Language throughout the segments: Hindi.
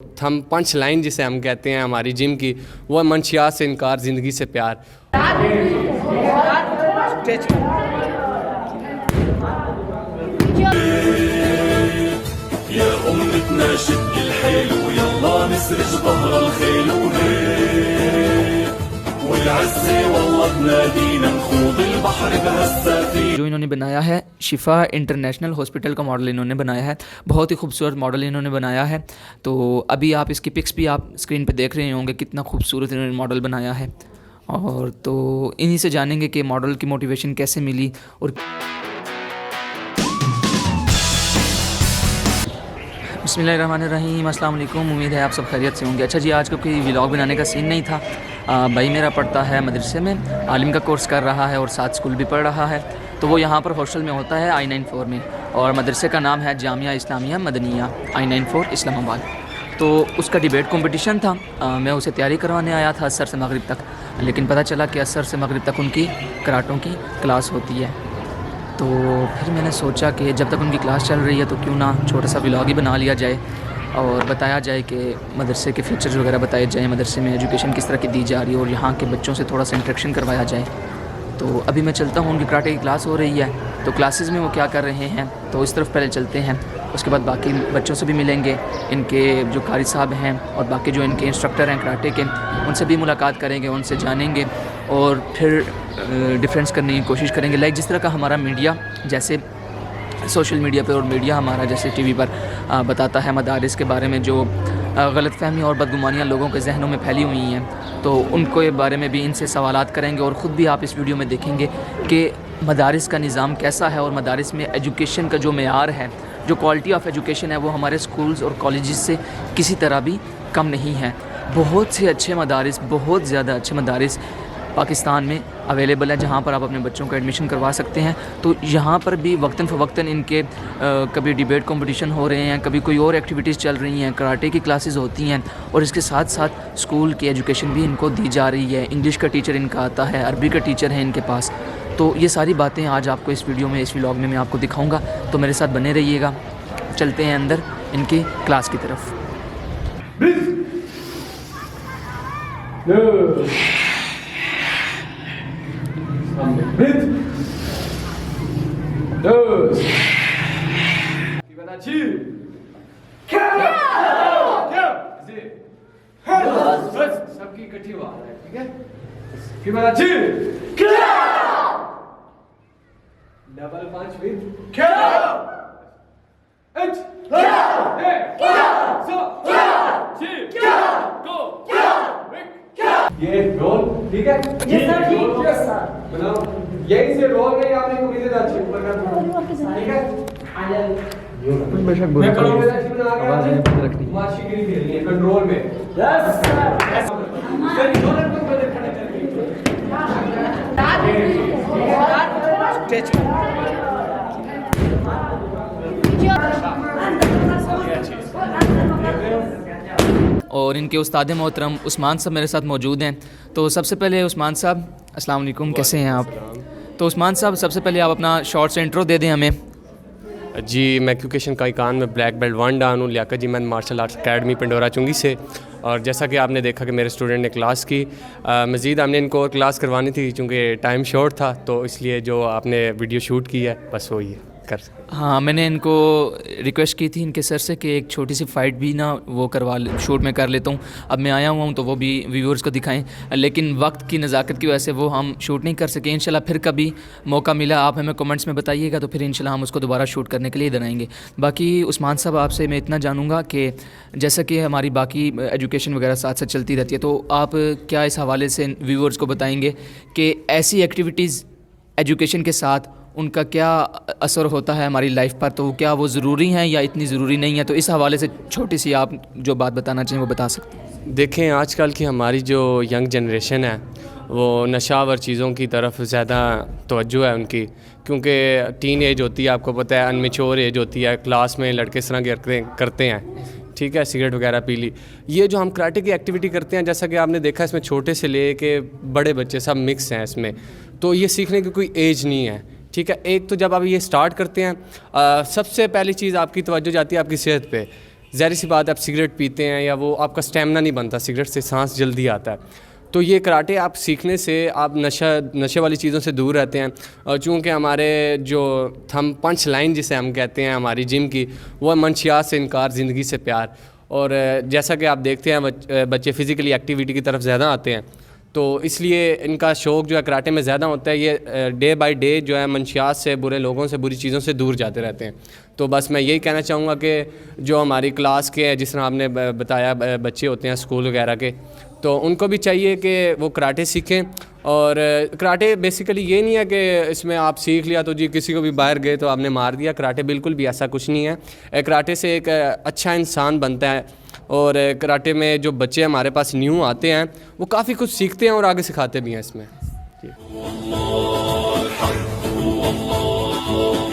हम पंच लाइन जिसे हम कहते हैं हमारी जिम की, वो मंशियात से इनकार, ज़िंदगी से प्यार। जो इन्होंने बनाया है शिफा इंटरनेशनल हॉस्पिटल का मॉडल इन्होंने बनाया है। बहुत ही खूबसूरत मॉडल इन्होंने बनाया है। तो अभी आप इसकी पिक्स भी आप स्क्रीन पे देख रहे होंगे, कितना खूबसूरत इन्होंने मॉडल बनाया है। और तो इन्हीं से जानेंगे कि मॉडल की मोटिवेशन कैसे मिली। और बिस्मिल्लाहिर्रहमानिर्रहीम, अस्सलाम वालेकुम। उम्मीद है आप सब खैरियत से होंगे। अच्छा जी, आज को कोई व्लॉग बनाने का सीन नहीं था। भाई मेरा पढ़ता है मदरसे में, आलिम का कोर्स कर रहा है और साथ स्कूल भी पढ़ रहा है। तो वो यहाँ पर हॉस्टल में होता है I94 में, और मदरसे का नाम है जामिया इस्लामिया मदनिया I94 इस्लामाबाद। तो उसका डिबेट कंपटीशन था। मैं उसे तैयारी करवाने आया था असर से मगरिब तक, लेकिन पता चला कि असर से मगरिब तक उनकी कराटों की क्लास होती है। तो फिर मैंने सोचा कि जब तक उनकी क्लास चल रही है तो क्यों ना छोटा सा व्लॉग ही बना लिया जाए और बताया जाए कि मदरसे के फीचर्स वगैरह बताए जाएँ, मदरसे में एजुकेशन किस तरह की दी जा रही है और यहाँ के बच्चों से थोड़ा सा इंटरेक्शन करवाया जाए। तो अभी मैं चलता हूँ, उनकी कराटे की क्लास हो रही है, तो क्लासेस में वो क्या कर रहे हैं तो इस तरफ पहले चलते हैं। उसके बाद बाकी बच्चों से भी मिलेंगे, इनके जो कारी साहब हैं और बाकी जो इनके इंस्ट्रक्टर हैं कराटे के, उनसे भी मुलाकात करेंगे, उनसे जानेंगे और फिर डिफरेंस करने की कोशिश करेंगे। लाइक जिस तरह का हमारा मीडिया, जैसे सोशल मीडिया पे और मीडिया हमारा जैसे टीवी पर बताता है मदारिस के बारे में जो गलतफहमी और बदगुमानियाँ लोगों के जहनों में फैली हुई हैं, तो उनको बारे में भी इनसे सवालात करेंगे। और ख़ुद भी आप इस वीडियो में देखेंगे कि मदारिस का निज़ाम कैसा है और मदारिस में एजुकेशन का जो मेयार है, जो क्वालिटी ऑफ एजुकेशन है, वो हमारे स्कूल्स और कॉलेजेस से किसी तरह भी कम नहीं है। बहुत से अच्छे मदारिस, बहुत ज़्यादा अच्छे मदारिस पाकिस्तान में अवेलेबल है, जहाँ पर आप अपने बच्चों का एडमिशन करवा सकते हैं। तो यहाँ पर भी वक्तन फ़वक्तन इनके कभी डिबेट कंपटीशन हो रहे हैं, कभी कोई और एक्टिविटीज़ चल रही हैं, कराटे की क्लासेस होती हैं, और इसके साथ साथ स्कूल की एजुकेशन भी इनको दी जा रही है। इंग्लिश का टीचर इनका आता है, अरबी का टीचर है इनके पास। तो ये सारी बातें आज आपको इस वीडियो में, इस व्लॉग में मैं आपको दिखाऊँगा, तो मेरे साथ बने रहिएगा। चलते हैं अंदर इनकी क्लास की तरफ। सबकी इकट्ठी हुआ है, ठीक है? डबल पंच विद ये रोल, ठीक है? बनाओ, यही से रोल में आपने कमीज़ें अच्छी ऊपर कर दो, ठीक है? बेशक मैं करूँगा अच्छी बना के आवाज़ नहीं बंद रखनी, माशिगिरी खेलनी है कंट्रोल में। यस सर, दोनों को पहले खड़े करके और इनके उस्ताद मोहतरम उस्मान साहब मेरे साथ मौजूद हैं। तो सबसे पहले उस्मान साहब, अस्सलाम वालेकुम, कैसे हैं आप? तो उस्मान साहब, सबसे पहले आप अपना शॉर्ट से इंट्रो दे दें हमें। जी, मैं क्यूकेशन का इकान में ब्लैक बेल्ट 1 डान हूँ, लियाकत जी मैं मार्शल आर्ट्स अकेडमी पिंडोरा चुंगी से। और जैसा कि आपने देखा कि मेरे स्टूडेंट ने क्लास की, मज़ीद हमने इनको और क्लास करवानी थी क्योंकि टाइम शॉर्ट था, तो इसलिए जो आपने वीडियो शूट की है बस वही है कर। हाँ, मैंने इनको रिक्वेस्ट की थी इनके सर से कि एक छोटी सी फ़ाइट भी ना वो करवा शूट में कर लेता हूँ। अब मैं आया हुआ हूँ तो वो भी व्यूअर्स को दिखाएं, लेकिन वक्त की नज़ाकत की वजह से वो हम शूट नहीं कर सके। इंशाल्लाह फिर कभी मौका मिला आप हमें कमेंट्स में बताइएगा, तो फिर इंशाल्लाह हम उसको दोबारा शूट करने के लिए इधर आएंगे। बाकी उस्मान साहब, आपसे मैं इतना जानूँगा कि जैसा कि हमारी बाकी एजुकेशन वगैरह साथ साथ चलती रहती है, तो आप क्या इस हवाले से व्यूअर्स को बताएँगे कि ऐसी एक्टिविटीज़ एजुकेशन के साथ उनका क्या असर होता है हमारी लाइफ पर, तो क्या वो ज़रूरी हैं या इतनी ज़रूरी नहीं है? तो इस हवाले से छोटी सी आप जो बात बताना चाहें वो बता सकते हैं। देखें, आजकल की हमारी जो यंग जनरेशन है वो नशावर चीज़ों की तरफ ज़्यादा तवज्जो है उनकी, क्योंकि टीन एज होती है, आपको पता है, अनमेच्योर एज होती है। क्लास में लड़के इस तरह करते हैं, ठीक है, सिगरेट वगैरह पी ली। ये जो हम कराटे की एक्टिविटी करते हैं, जैसा कि आपने देखा, इसमें छोटे से ले के बड़े बच्चे सब मिक्स हैं इसमें, तो ये सीखने की कोई एज नहीं है, ठीक है। एक तो जब आप ये स्टार्ट करते हैं, सबसे पहली चीज़ आपकी तवज्जो जाती है आपकी सेहत पे। ज़ाहिर सी बात है, आप सिगरेट पीते हैं या वो आपका स्टेमिना नहीं बनता, सिगरेट से सांस जल्दी आता है। तो ये कराटे आप सीखने से आप नशे वाली चीज़ों से दूर रहते हैं। और चूँकि हमारे जो हम पंच लाइन जिसे हम कहते हैं हमारी जिम की, वो मंशियात से इनकार, ज़िंदगी से प्यार। और जैसा कि आप देखते हैं बच्चे फ़िज़िकली एक्टिविटी की तरफ ज़्यादा आते हैं, तो इसलिए इनका शौक़ जो है कराटे में ज़्यादा होता है। ये डे बाय डे जो है मंशियात से, बुरे लोगों से, बुरी चीज़ों से दूर जाते रहते हैं। तो बस मैं यही कहना चाहूँगा कि जो हमारी क्लास के, जिस तरह आपने बताया बच्चे होते हैं स्कूल वगैरह के, तो उनको भी चाहिए कि वो कराटे सीखें। और कराटे बेसिकली ये नहीं है कि इसमें आप सीख लिया तो जी किसी को भी बाहर गए तो आपने मार दिया। कराटे बिल्कुल भी ऐसा कुछ नहीं है। कराटे से एक अच्छा इंसान बनता है। और कराटे में जो बच्चे हमारे पास न्यू आते हैं वो काफ़ी कुछ सीखते हैं और आगे सिखाते भी हैं इसमें।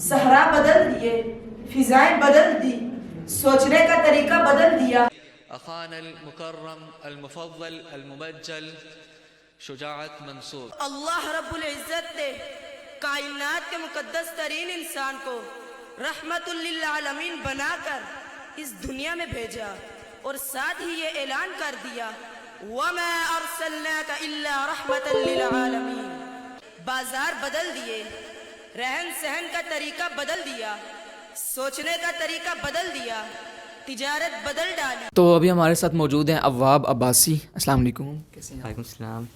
सहरा बदल दिए, फिजाएं बदल दी, सोचने का तरीका बदल दिया. अखान अल-मुकर्रम अल-मुफद्दल अल-मुबज्जल शुजाअत मंसूर, अल्लाह रब्बुल इज्जत ने कायनात के मुकद्दस तरीन इंसान को रहमतुल लिल आलमीन बनाकर इस दुनिया में भेजा और साथ ही ये ऐलान कर दिया वमा अरसलनाका इल्ला रहमतल लिल आलमीन. बाजार बदल दिए, रहन सहन का तरीका बदल दिया, सोचने का तरीका बदल दिया, तिजारत बदल डाली. तो अभी हमारे साथ मौजूद हैं अव्वाब अब्बासी. अस्सलाम वालेकुम. कैसे हैं? वालेकुम सलाम.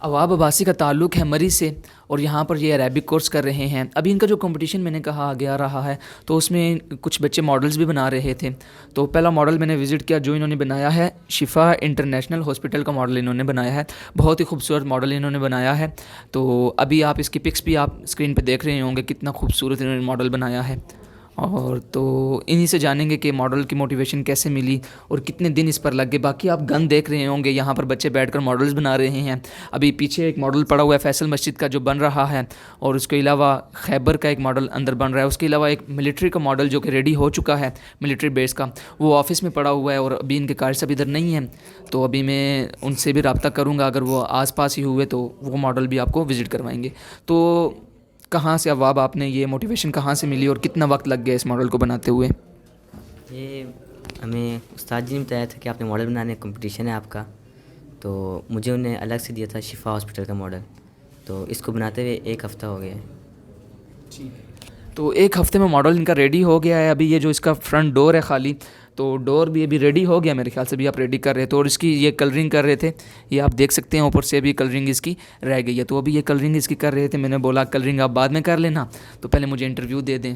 अव्वाब अब्बासी का ताल्लुक़ है मरी से और यहाँ पर ये अरेबिक कोर्स कर रहे हैं. अभी इनका जो कंपटीशन मैंने कहा गया रहा है तो उसमें कुछ बच्चे मॉडल्स भी बना रहे थे. तो पहला मॉडल मैंने विज़िट किया जो इन्होंने बनाया है, शिफा इंटरनेशनल हॉस्पिटल का मॉडल इन्होंने बनाया है. बहुत ही खूबसूरत मॉडल इन्होंने बनाया है. तो अभी आप इसकी पिक्स भी आप स्क्रीन पर देख रहे होंगे कितना खूबसूरत इन्होंने मॉडल बनाया है. और तो इन्हीं से जानेंगे कि मॉडल की मोटिवेशन कैसे मिली और कितने दिन इस पर लग गए. बाकी आप गन देख रहे होंगे, यहाँ पर बच्चे बैठकर मॉडल्स बना रहे हैं. अभी पीछे एक मॉडल पड़ा हुआ है फैसल मस्जिद का जो बन रहा है, और उसके अलावा खैबर का एक मॉडल अंदर बन रहा है. उसके अलावा एक मिलिट्री का मॉडल जो कि रेडी हो चुका है मिलिट्री बेस का, वो ऑफिस में पड़ा हुआ है. और अभी इनके कार सब इधर नहीं हैं, तो अभी मैं उनसे भी रब्ता करूँगा. अगर वो आस पास ही हुए तो वो मॉडल भी आपको विज़िट करवाएंगे. तो कहाँ से अव्वाब आपने ये मोटिवेशन कहाँ से मिली और कितना वक्त लग गया इस मॉडल को बनाते हुए? ये हमें उस्ताद जी ने बताया था कि आपने मॉडल बनाने कंपटीशन है आपका, तो मुझे उन्हें अलग से दिया था शिफा हॉस्पिटल का मॉडल. तो इसको बनाते हुए 1 हफ़्ता हो गया है. तो 1 हफ़्ते में मॉडल इनका रेडी हो गया है. अभी ये जो इसका फ्रंट डोर है खाली, तो डोर भी अभी रेडी हो गया मेरे ख्याल से. भी आप रेडी कर रहे थे और इसकी ये कलरिंग कर रहे थे, ये आप देख सकते हैं ऊपर से अभी कलरिंग इसकी रह गई है. तो अभी ये कलरिंग इसकी कर रहे थे. मैंने बोला कलरिंग आप बाद में कर लेना, तो पहले मुझे इंटरव्यू दे दें.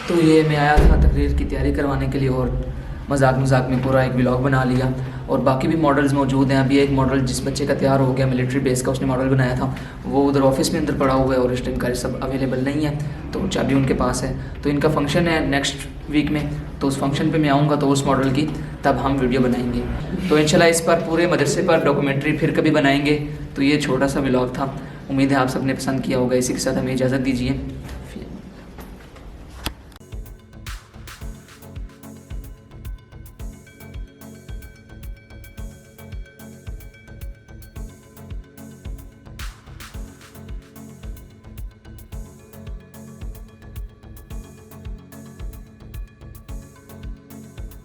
तो ये मैं आया था तकरीर की तैयारी करवाने के लिए और मजाक में पूरा एक व्लॉग बना लिया. और बाकी भी मॉडल्स मौजूद हैं. अभी एक मॉडल जिस बच्चे का तैयार हो गया मिलिट्री बेस का, उसने मॉडल बनाया था, वो उधर ऑफिस में अंदर पड़ा हुआ है और इस टाइम का सब अवेलेबल नहीं है, तो चाबी उनके पास है. तो इनका फंक्शन है नेक्स्ट वीक में, तो उस फंक्शन पे मैं आऊँगा तो उस मॉडल की तब हम वीडियो बनाएंगे. तो इंशाल्लाह इस पर पूरे मदरसे पर डॉक्यूमेंट्री फिर कभी बनाएंगे. तो ये छोटा सा व्लॉग था, उम्मीद है आप सबने पसंद किया होगा. इसी के साथ हमें इजाज़त दीजिए.